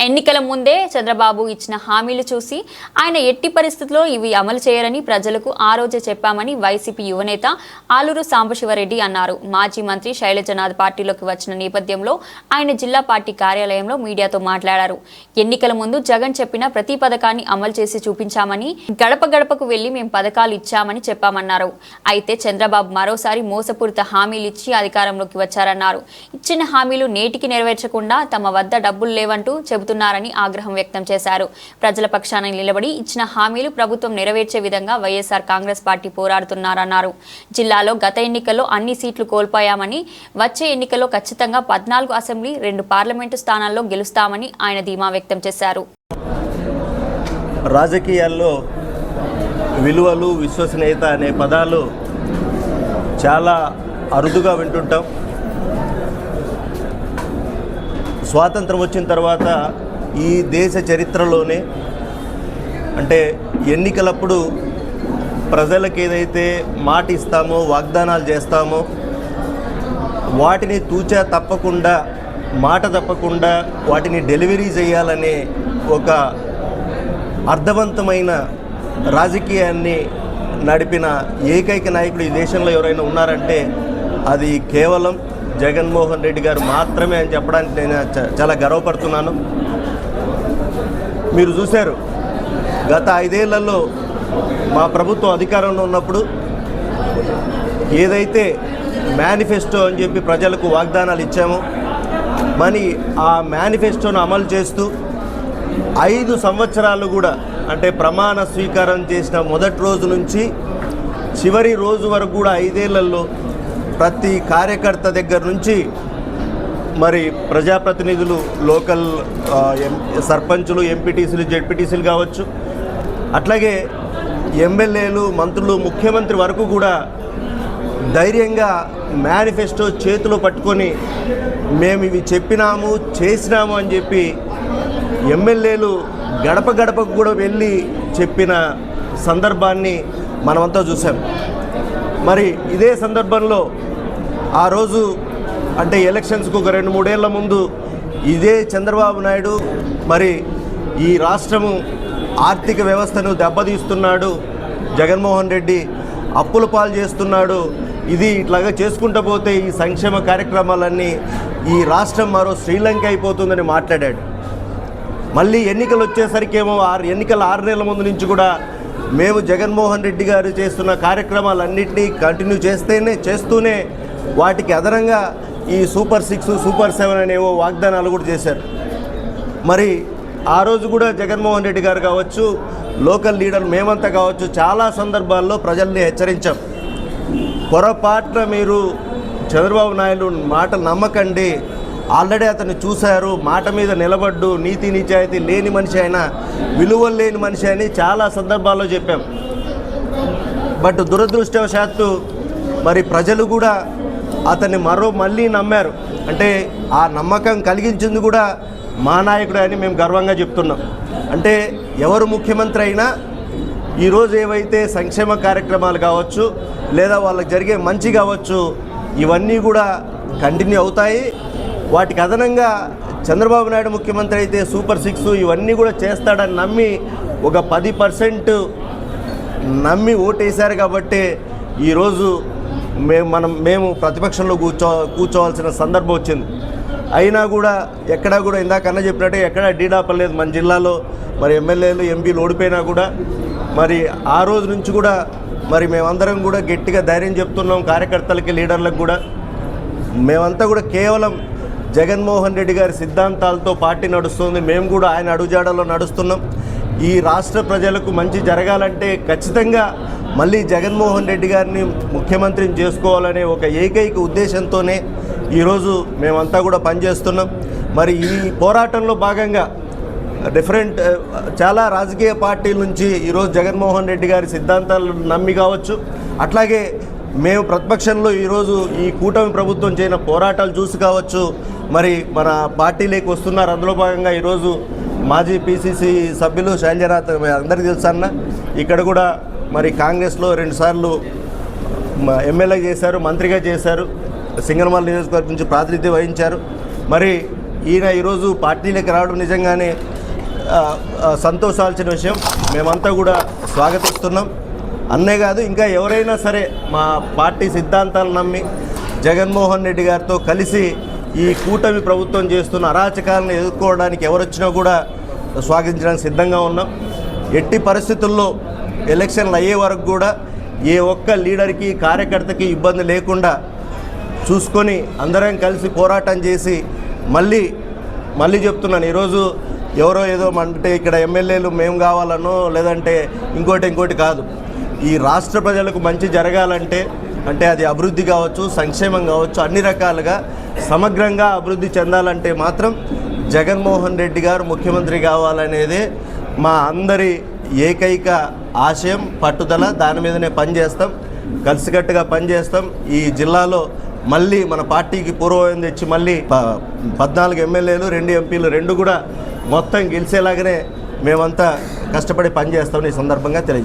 ఎన్నికల ముందే చంద్రబాబు ఇచ్చిన హామీలు చూసి ఆయన ఎట్టి పరిస్థితుల్లో ఇవి అమలు చేయరని ప్రజలకు ఆ రోజే చెప్పామని వైసీపీ యువనేత ఆలూరు సాంబశివరెడ్డి అన్నారు. మాజీ మంత్రి శైలజనాథ్ పార్టీలోకి వచ్చిన నేపథ్యంలో ఆయన జిల్లా పార్టీ కార్యాలయంలో మీడియాతో మాట్లాడారు. ఎన్నికల ముందు జగన్ చెప్పిన ప్రతి పథకాన్ని అమలు చేసి చూపించామని, గడప గడపకు వెళ్లి మేము పథకాలు ఇచ్చామని చెప్పామన్నారు. అయితే చంద్రబాబు మరోసారి మోసపూరిత హామీలు ఇచ్చి అధికారంలోకి వచ్చారన్నారు. ఇచ్చిన హామీలు నేటికి నెరవేర్చకుండా తమ వద్ద డబ్బులు లేవంటూ చెబుతున్నారని ఆగ్రహం వ్యక్తం చేశారు. ప్రజల పక్షాన నిలబడి ఇచ్చిన హామీలు ప్రభుత్వం నెరవేర్చే విధంగా వైఎస్ఆర్ కాంగ్రెస్ పార్టీ పోరాడుతున్నారన్నారు. జిల్లాలో గత ఎన్నికల్లో అన్ని సీట్లు కోల్పోయామని, వచ్చే ఎన్నికల్లో ఖచ్చితంగా 14 అసెంబ్లీ, 2 పార్లమెంటు స్థానాల్లో గెలుస్తామని ఆయన ధీమా వ్యక్తం చేశారు. రాజకీయాల్లో విలువలు, విశ్వసనీయత అనే పదాలు చాలా అరుదుగా వింటుంటాం. స్వాతంత్రం వచ్చిన తర్వాత ఈ దేశ చరిత్రలోనే అంటే ఎన్నికలప్పుడు ప్రజలకు ఏదైతే మాట ఇస్తామో, వాగ్దానాలు చేస్తామో వాటిని తూచా తప్పకుండా, మాట తప్పకుండా వాటిని డెలివరీ చేయాలనే ఒక అర్థవంతమైన రాజకీయాన్ని నడిపిన ఏకైక నాయకుడు ఈ దేశంలో ఎవరైనా ఉన్నారంటే అది కేవలం జగన్మోహన్ రెడ్డి గారు మాత్రమే అని చెప్పడానికి నేను చాలా గర్వపడుతున్నాను. మీరు చూశారు, గత 5 ఏళ్లలో మా ప్రభుత్వం అధికారంలో ఉన్నప్పుడు ఏదైతే మేనిఫెస్టో అని చెప్పి ప్రజలకు వాగ్దానాలు ఇచ్చామో, మరి ఆ మేనిఫెస్టోను అమలు చేస్తూ 5 సంవత్సరాలు కూడా, అంటే ప్రమాణ స్వీకారం చేసిన మొదటి రోజు నుంచి చివరి రోజు వరకు కూడా 5 ఏళ్లలో ప్రతి కార్యకర్త దగ్గర నుంచి మరి ప్రజాప్రతినిధులు, లోకల్ సర్పంచులు, ఎంపీటీసీలు, జెడ్పీటీసీలు కావచ్చు, అట్లాగే ఎమ్మెల్యేలు, మంత్రులు, ముఖ్యమంత్రి వరకు కూడా ధైర్యంగా మేనిఫెస్టో చేతిలో పట్టుకొని మేము ఇవి చెప్పినాము, చేసినాము అని చెప్పి ఎమ్మెల్యేలు గడప గడపకు కూడా వెళ్ళి చెప్పిన సందర్భాన్ని మనమంతా చూసాం. మరి ఇదే సందర్భంలో ఆ రోజు అంటే ఎలక్షన్స్కు ఒక 2-3 ఏళ్ల ముందు ఇదే చంద్రబాబు నాయుడు మరి ఈ రాష్ట్రము ఆర్థిక వ్యవస్థను దెబ్బతీస్తున్నాడు, జగన్మోహన్ రెడ్డి అప్పుల పాలు చేస్తున్నాడు, ఇది ఇట్లాగా చేసుకుంటూ పోతే ఈ సంక్షేమ కార్యక్రమాలన్నీ ఈ రాష్ట్రం మరో శ్రీలంక అయిపోతుందని మాట్లాడాడు. మళ్ళీ ఎన్నికలు వచ్చేసరికేమో ఎన్నికల 6 నెలల ముందు నుంచి కూడా మేము జగన్మోహన్ రెడ్డి గారు చేస్తున్న కార్యక్రమాలన్నింటినీ కంటిన్యూ చేస్తూనే వాటికి అదనంగా ఈ సూపర్ 6, సూపర్ 7 అనేవో వాగ్దానాలు కూడా చేశారు. మరి ఆ రోజు కూడా జగన్మోహన్ రెడ్డి గారు కావచ్చు, లోకల్ లీడర్లు మేమంతా కావచ్చు, చాలా సందర్భాల్లో ప్రజల్ని హెచ్చరించాం. పొరపాటున మీరు చంద్రబాబు నాయుడు మాటలు నమ్మకండి, ఆల్రెడీ అతన్ని చూశారు, మాట మీద నిలబడ్డు, నీతి నిజాయితీ లేని మనిషి అయినా, విలువలు లేని మనిషి అని చాలా సందర్భాల్లో చెప్పాం. బట్ దురదృష్టవశాత్తు మరి ప్రజలు కూడా అతన్ని మళ్ళీ నమ్మారు. అంటే ఆ నమ్మకం కలిగించింది కూడా మా నాయకుడు అని మేము గర్వంగా చెప్తున్నాం. అంటే ఎవరు ముఖ్యమంత్రి అయినా ఈరోజు ఏవైతే సంక్షేమ కార్యక్రమాలు కావచ్చు, లేదా వాళ్ళకి జరిగే మంచి కావచ్చు, ఇవన్నీ కూడా కంటిన్యూ అవుతాయి. వాటికి అదనంగా చంద్రబాబు నాయుడు ముఖ్యమంత్రి అయితే సూపర్ 6 ఇవన్నీ కూడా చేస్తాడని నమ్మి ఒక 10% నమ్మి ఓటేశారు. కాబట్టి ఈరోజు మేము ప్రతిపక్షంలో కూర్చోవాల్సిన సందర్భం వచ్చింది. అయినా కూడా ఎక్కడా కూడా ఇందాకన్నా చెప్పినట్టే ఎక్కడా డీడాపలేదు. మన జిల్లాలో మరి ఎమ్మెల్యేలు, ఎంపీలు ఓడిపోయినా కూడా మరి ఆ రోజు నుంచి కూడా మరి మేమందరం కూడా గట్టిగా ధైర్యం చెప్తున్నాం. కార్యకర్తలకి, లీడర్లకు కూడా మేమంతా కూడా కేవలం జగన్మోహన్ రెడ్డి గారి సిద్ధాంతాలతో పార్టీ నడుస్తుంది. మేము కూడా ఆయన అడుగుజాడలో నడుస్తున్నాం. ఈ రాష్ట్ర ప్రజలకు మంచి జరగాలంటే ఖచ్చితంగా మళ్ళీ జగన్మోహన్ రెడ్డి గారిని ముఖ్యమంత్రిని చేసుకోవాలనే ఒక ఏకైక ఉద్దేశంతోనే ఈరోజు మేమంతా కూడా పనిచేస్తున్నాం. మరి ఈ పోరాటంలో భాగంగా చాలా రాజకీయ పార్టీల నుంచి ఈరోజు జగన్మోహన్ రెడ్డి గారి సిద్ధాంతాలు నమ్మి కావచ్చు, అట్లాగే మేము ప్రతిపక్షంలో ఈరోజు ఈ కూటమి ప్రభుత్వం చేయన పోరాటాలు చూసి కావచ్చు, మరి మన పార్టీలోకి వస్తున్నారు. అందులో భాగంగా ఈరోజు మాజీ పిసిసి సభ్యులు శైలజనాథ్ అందరికీ తెలుసన్న, ఇక్కడ కూడా మరి కాంగ్రెస్లో 2 సార్లు ఎమ్మెల్యే చేశారు, మంత్రిగా చేశారు, సింగనమల నియోజకవర్గం నుంచి ప్రాతినిధ్యం వహించారు. మరి ఈయన ఈరోజు పార్టీలోకి రావడం నిజంగానే సంతోషాల్సిన విషయం. మేమంతా కూడా స్వాగతిస్తున్నాం. అన్నే కాదు, ఇంకా ఎవరైనా సరే మా పార్టీ సిద్ధాంతాలు నమ్మి జగన్మోహన్ రెడ్డి గారితో కలిసి ఈ కూటమి ప్రభుత్వం చేస్తున్న అరాచకాలను ఎదుర్కోవడానికి ఎవరొచ్చినా కూడా స్వాగతించడానికి సిద్ధంగా ఉన్నాం. ఎట్టి పరిస్థితుల్లో ఎలక్షన్లు అయ్యే వరకు కూడా ఏ ఒక్క లీడర్కి కార్యకర్తకి ఇబ్బంది లేకుండా చూసుకొని అందరం కలిసి పోరాటం చేసి మళ్ళీ చెప్తున్నాను, ఈరోజు ఎవరో ఏదో అంటే ఇక్కడ ఎమ్మెల్యేలు మేము కావాలనో లేదంటే ఇంకోటి కాదు. ఈ రాష్ట్ర ప్రజలకు మంచి జరగాలంటే అంటే అది అభివృద్ధి కావచ్చు, సంక్షేమం కావచ్చు, అన్ని రకాలుగా సమగ్రంగా అభివృద్ధి చెందాలంటే మాత్రం జగన్మోహన్ రెడ్డి గారు ముఖ్యమంత్రి కావాలనేదే మా అందరి ఏకైక ఆశయం, పట్టుదల. దాని మీదనే పనిచేస్తాం, కలిసికట్టుగా పనిచేస్తాం. ఈ జిల్లాలో మళ్ళీ మన పార్టీకి పూర్వం తెచ్చి మళ్ళీ 14 ఎమ్మెల్యేలు 2 ఎంపీలు 2 కూడా మొత్తం గెలిచేలాగానే మేమంతా కష్టపడి పనిచేస్తామని ఈ సందర్భంగా తెలియజేస్తాం.